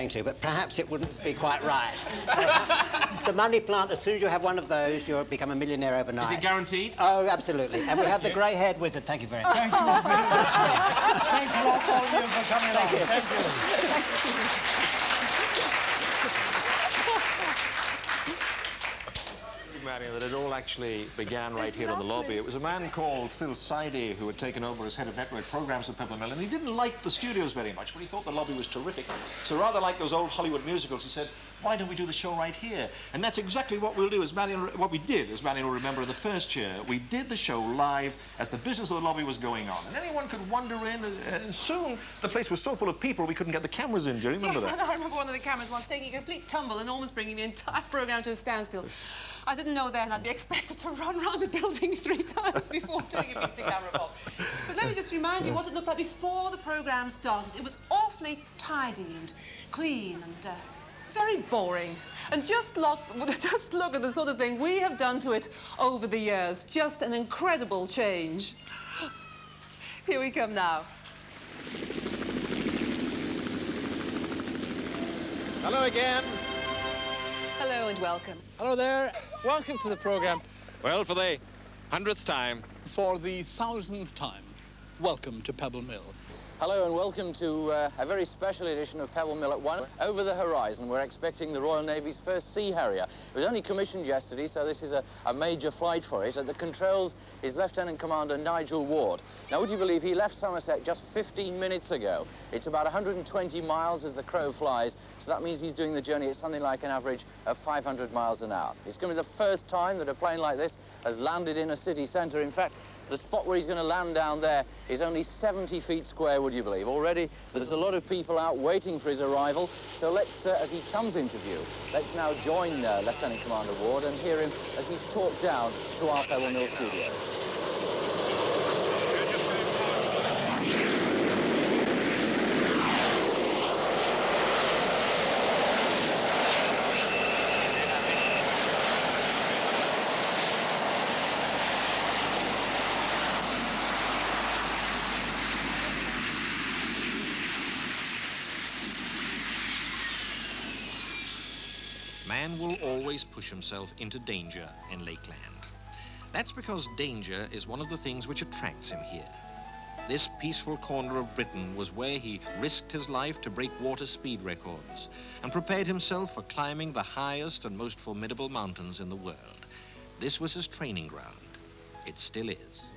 going to, but perhaps it wouldn't be quite right. So, the money plant, as soon as you have one of those, you'll become a millionaire overnight. Is it guaranteed? Oh, absolutely. And we have the grey-haired wizard. Thank you very much. Thank you very much. Thanks a lot, all of you, for coming along. Thank you. Marion, that it all actually began right here in the lobby. It was a man called Phil Sidey who had taken over as head of network programs at Pebble Mill, and he didn't like the studios very much, but he thought the lobby was terrific. So rather like those old Hollywood musicals, he said, why don't we do the show right here? And that's exactly what we'll do, what we did, as Marion will remember in the first year. We did the show live as the business of the lobby was going on, and anyone could wander in, and soon the place was so full of people we couldn't get the cameras in. Do you remember that? Yes, I remember one of the cameras once taking a complete tumble and almost bringing the entire programme to a standstill. I didn't know then I'd be expected to run around the building 3 times before doing a piece to camera pop. But let me just remind you what it looked like before the programme started. It was awfully tidy and clean and very boring. And just look at the sort of thing we have done to it over the years. Just an incredible change. Here we come now. Hello again. Hello and welcome. Hello there. Welcome to the programme. Well, for the 100th time. For the 1000th time, welcome to Pebble Mill. Hello and welcome to a very special edition of Pebble Mill at 1. Over the horizon, we're expecting the Royal Navy's first Sea Harrier. It was only commissioned yesterday, so this is a major flight for it. At the controls is Lieutenant Commander Nigel Ward. Now, would you believe he left Somerset just 15 minutes ago? It's about 120 miles as the crow flies, so that means he's doing the journey at something like an average of 500 miles an hour. It's going to be the first time that a plane like this has landed in a city centre. In fact, the spot where he's going to land down there is only 70 feet square, would you believe? Already, there's a lot of people out waiting for his arrival. So let's, as he comes into view, let's now join Lieutenant Commander Ward and hear him as he's talked down to our Pebble Mill studios. Man will always push himself into danger in Lakeland. That's because danger is one of the things which attracts him here. This peaceful corner of Britain was where he risked his life to break water speed records and prepared himself for climbing the highest and most formidable mountains in the world. This was his training ground. It still is.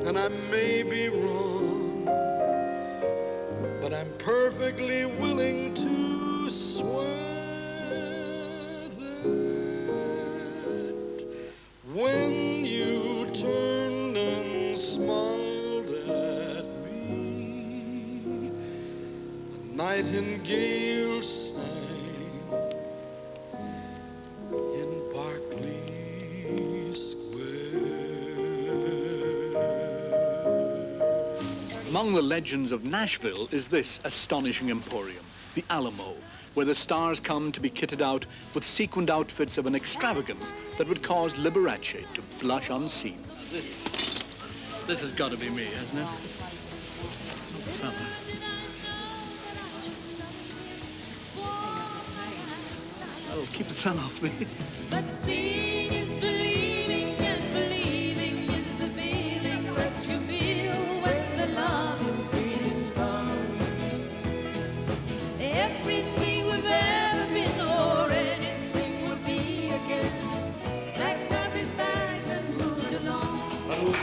And I may be wrong, but I'm perfectly willing to swear that when you turned and smiled at me, a nightingale sang in Berkeley Square. Among the legends of Nashville is this astonishing emporium, the Alamo, where the stars come to be kitted out with sequined outfits of an extravagance that would cause Liberace to blush unseen. This has got to be me, hasn't it? Fella. That'll keep the sun off me. But seeing is believing, and believing is the feeling that you feel when the love and feeling's done. Everything we've ever been or anything would be again. Packed up his bags and moved along. All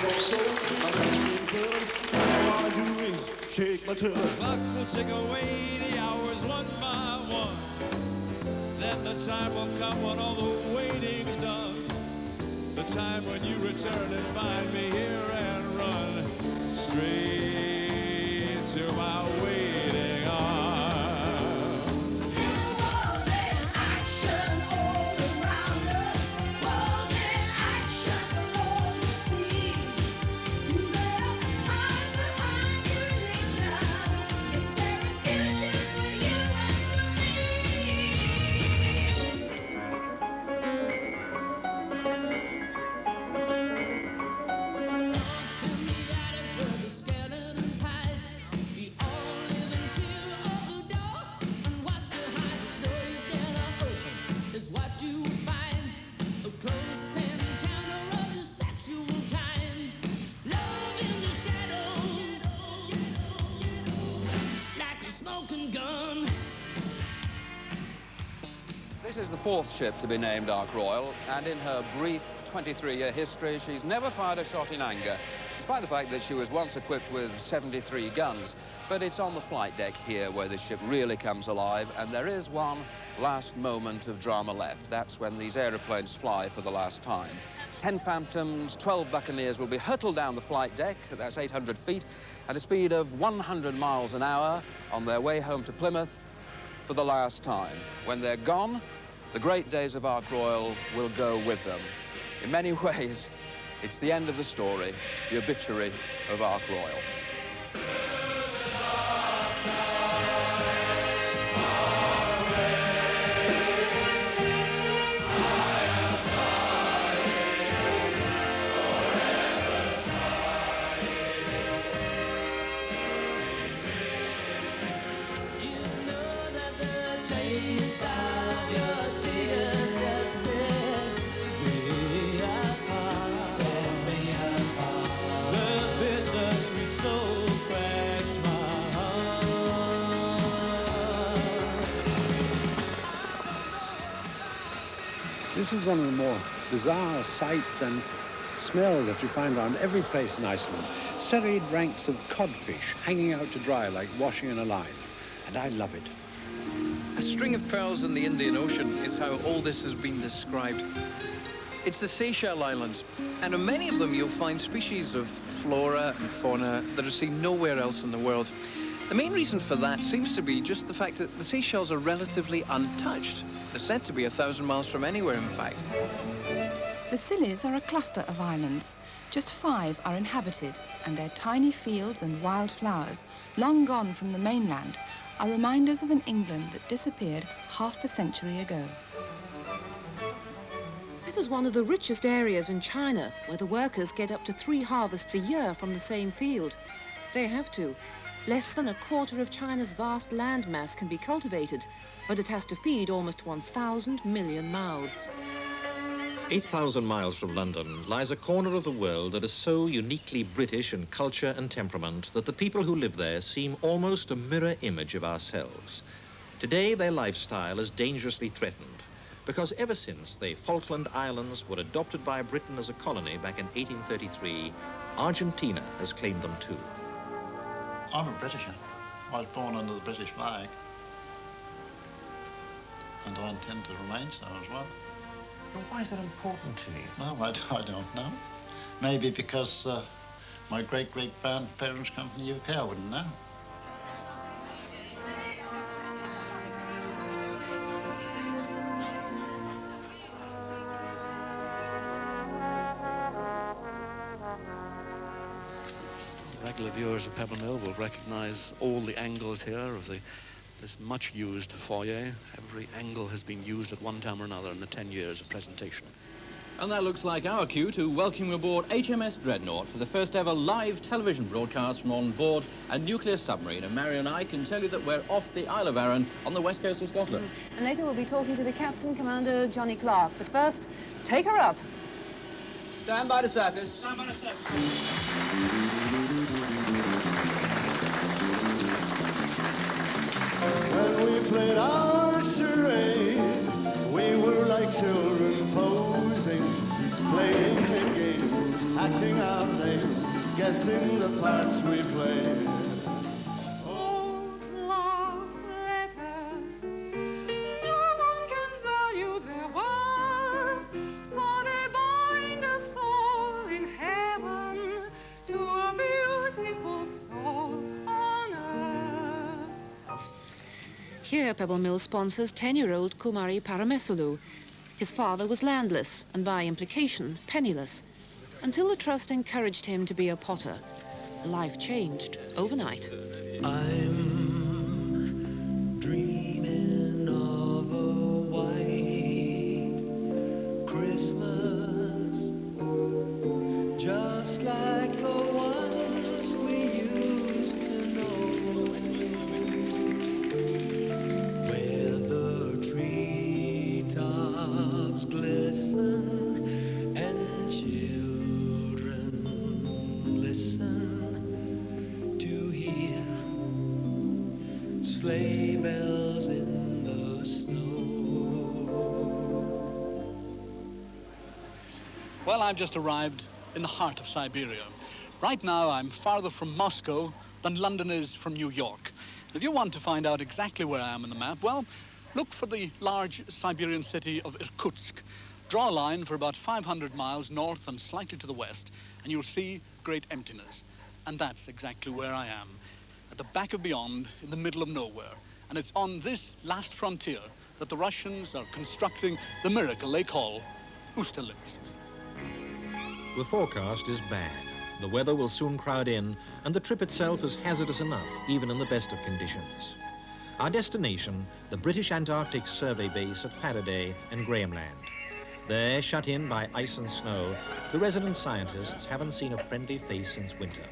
I do is shake my tail. The clock will tick away the hours one by one. Then the time will come when all the waiting's done. The time when you return and find me here and run straight to my waiting arms. World in action all around us. World in action all to see. You better hide behind your nature. Is there a future for you and for me? This is the fourth ship to be named Ark Royal, and in her brief 23-year history, she's never fired a shot in anger, despite the fact that she was once equipped with 73 guns. But it's on the flight deck here where this ship really comes alive, and there is one last moment of drama left. That's when these aeroplanes fly for the last time. 10 Phantoms, 12 Buccaneers will be hurtled down the flight deck, that's 800 feet, at a speed of 100 miles an hour on their way home to Plymouth for the last time. When they're gone, the great days of Ark Royal will go with them. In many ways, it's the end of the story, the obituary of Ark Royal. Taste of your tears just tears me apart. Tears me apart. The bittersweet soul cracks my heart. This is one of the more bizarre sights and smells that you find around every place in Iceland. Serried ranks of codfish hanging out to dry like washing in a line. And I love it. A string of pearls in the Indian Ocean is how all this has been described. It's the Seychelles Islands, and on many of them you'll find species of flora and fauna that are seen nowhere else in the world. The main reason for that seems to be just the fact that the Seychelles are relatively untouched. They're said to be 1,000 miles from anywhere, in fact. The Scillies are a cluster of islands. Just 5 are inhabited, and their tiny fields and wild flowers, long gone from the mainland, are reminders of an England that disappeared half a century ago. This is one of the richest areas in China, where the workers get up to 3 harvests a year from the same field. They have to. Less than a quarter of China's vast land mass can be cultivated, but it has to feed almost 1,000 million mouths. 8,000 miles from London lies a corner of the world that is so uniquely British in culture and temperament that the people who live there seem almost a mirror image of ourselves. Today, their lifestyle is dangerously threatened because ever since the Falkland Islands were adopted by Britain as a colony back in 1833, Argentina has claimed them too. I'm a Britisher. I was born under the British flag, and I intend to remain so as well. Well, why is that important to you? Well, I don't know. Maybe because my great-great-grandparents come from the UK, I wouldn't know. Regular viewers of Pebble Mill will recognise all the angles here of this much-used foyer. Every angle has been used at one time or another in the 10 years of presentation. And that looks like our cue to welcome you aboard HMS Dreadnought for the first ever live television broadcast from on board a nuclear submarine. And Mary and I can tell you that we're off the Isle of Arran on the west coast of Scotland. And later we'll be talking to the Captain Commander Johnny Clark. But first, take her up. Stand by the surface. Stand by the surface. When we played our charade, we were like children posing, playing the games, acting out names, guessing the parts we played. Old love letters, no one can value their worth, for they bind a soul in heaven to a beautiful soul on earth. Here, Pebble Mill sponsors 10-year-old Kumari Paramesulu. His father was landless and, by implication, penniless, until the trust encouraged him to be a potter. Life changed overnight. I'm dreaming of a white Christmas, just like the ones we used to know, where the treetops glisten and children listen to hear sleigh bells in the snow. Well, I've just arrived in the heart of Siberia. Right now, I'm farther from Moscow than London is from New York. If you want to find out exactly where I am on the map, well, look for the large Siberian city of Irkutsk. Draw a line for about 500 miles north and slightly to the west, and you'll see great emptiness. And that's exactly where I am, at the back of beyond, in the middle of nowhere. And it's on this last frontier that the Russians are constructing the miracle they call Ust-Limsk. The forecast is bad. The weather will soon crowd in, and the trip itself is hazardous enough, even in the best of conditions. Our destination, the British Antarctic Survey Base at Faraday and Grahamland. There, shut in by ice and snow, the resident scientists haven't seen a friendly face since winter.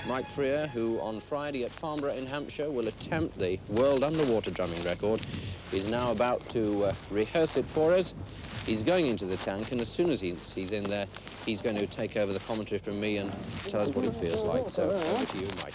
Mike Freer, who on Friday at Farnborough in Hampshire will attempt the world underwater drumming record, is now about to rehearse it for us. He's going into the tank, and as soon as he's in there, he's going to take over the commentary from me and tell us what he feels like. So, over to you, Mike.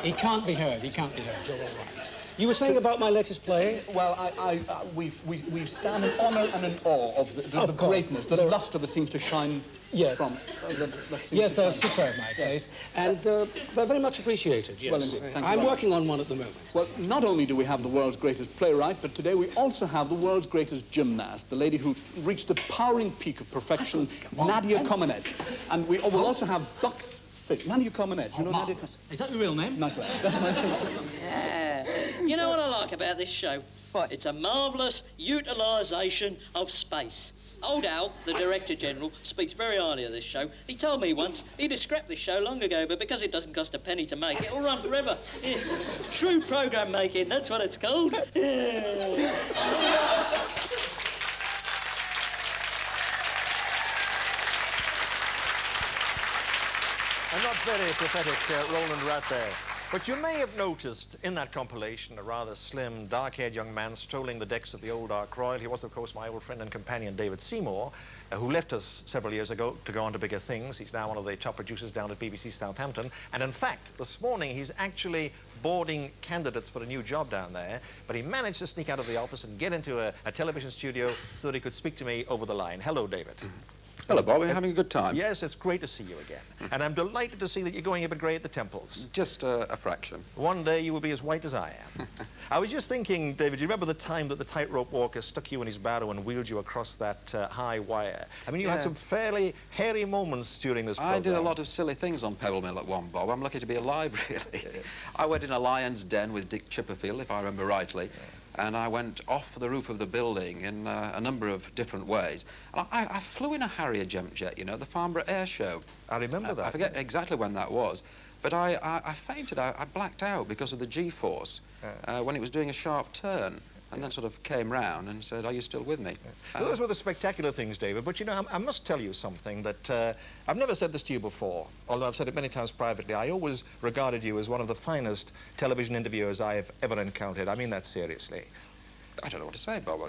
He can't be heard. He can't be heard. You're all right. You were saying about my latest play? Well, we stand in honour and in awe of the greatness, the lustre that seems to shine from... Yes, they're superb, my plays. And they're very much appreciated, yes. Well, indeed. Thank you I'm very working on one at the moment. Well, not only do we have the world's greatest playwright, but today we also have the world's greatest gymnast, the lady who reached the towering peak of perfection, Nadia Comaneci. And we will also have Bucks Fish. Nadia Comaneci. You know Nadia Comaneci? Is that your real name? Nice one. That's my Yeah. You know what I like about this show? What? It's a marvellous utilisation of space. Old Al, the Director General, speaks very highly of this show. He told me once he'd have scrapped this show long ago, but because it doesn't cost a penny to make, it'll run forever. Yeah. True programme making, that's what it's called. I'm not very prophetic, Roland Rat there. But you may have noticed in that compilation a rather slim, dark-haired young man strolling the decks of the old Ark Royal. He was, of course, my old friend and companion, David Seymour, who left us several years ago to go on to bigger things. He's now one of the top producers down at BBC Southampton. And in fact, this morning, he's actually boarding candidates for a new job down there. But he managed to sneak out of the office and get into a television studio so that he could speak to me over the line. Hello, David. Hello, Bob. We're having a good time. Yes, it's great to see you again. And I'm delighted to see that you're going a bit grey at the temples. Just a fraction. One day you will be as white as I am. I was just thinking, David, do you remember the time that the tightrope walker stuck you in his barrow and wheeled you across that high wire? I mean, you had some fairly hairy moments during this programme. I did a lot of silly things on Pebble Mill at one, Bob. I'm lucky to be alive, really. I went in a lion's den with Dick Chipperfield, if I remember rightly. And I went off the roof of the building in a number of different ways. And I flew in a Harrier jump jet, you know, the Farnborough Air Show. I remember that. I forget exactly when that was. But I fainted, I blacked out because of the G-force when it was doing a sharp turn. And then sort of came round and said, are you still with me? Those were the spectacular things, David. But, you know, I must tell you something that I've never said this to you before, although I've said it many times privately. I always regarded you as one of the finest television interviewers I have ever encountered. I mean that seriously. I don't know what to say, Bob.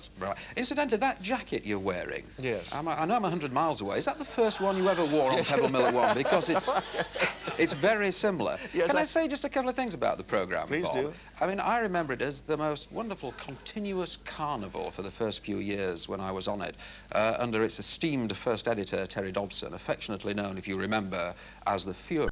Incidentally, that jacket you're wearing... Yes. I know I'm 100 miles away. Is that the first one you ever wore on Pebble Mill at one? Because it's very similar. Yes, Can I say just a couple of things about the programme, Please Bob? do. I mean, I remember it as the most wonderful continuous carnival for the first few years when I was on it, under its esteemed first editor, Terry Dobson, affectionately known, if you remember, as the Fuhrer.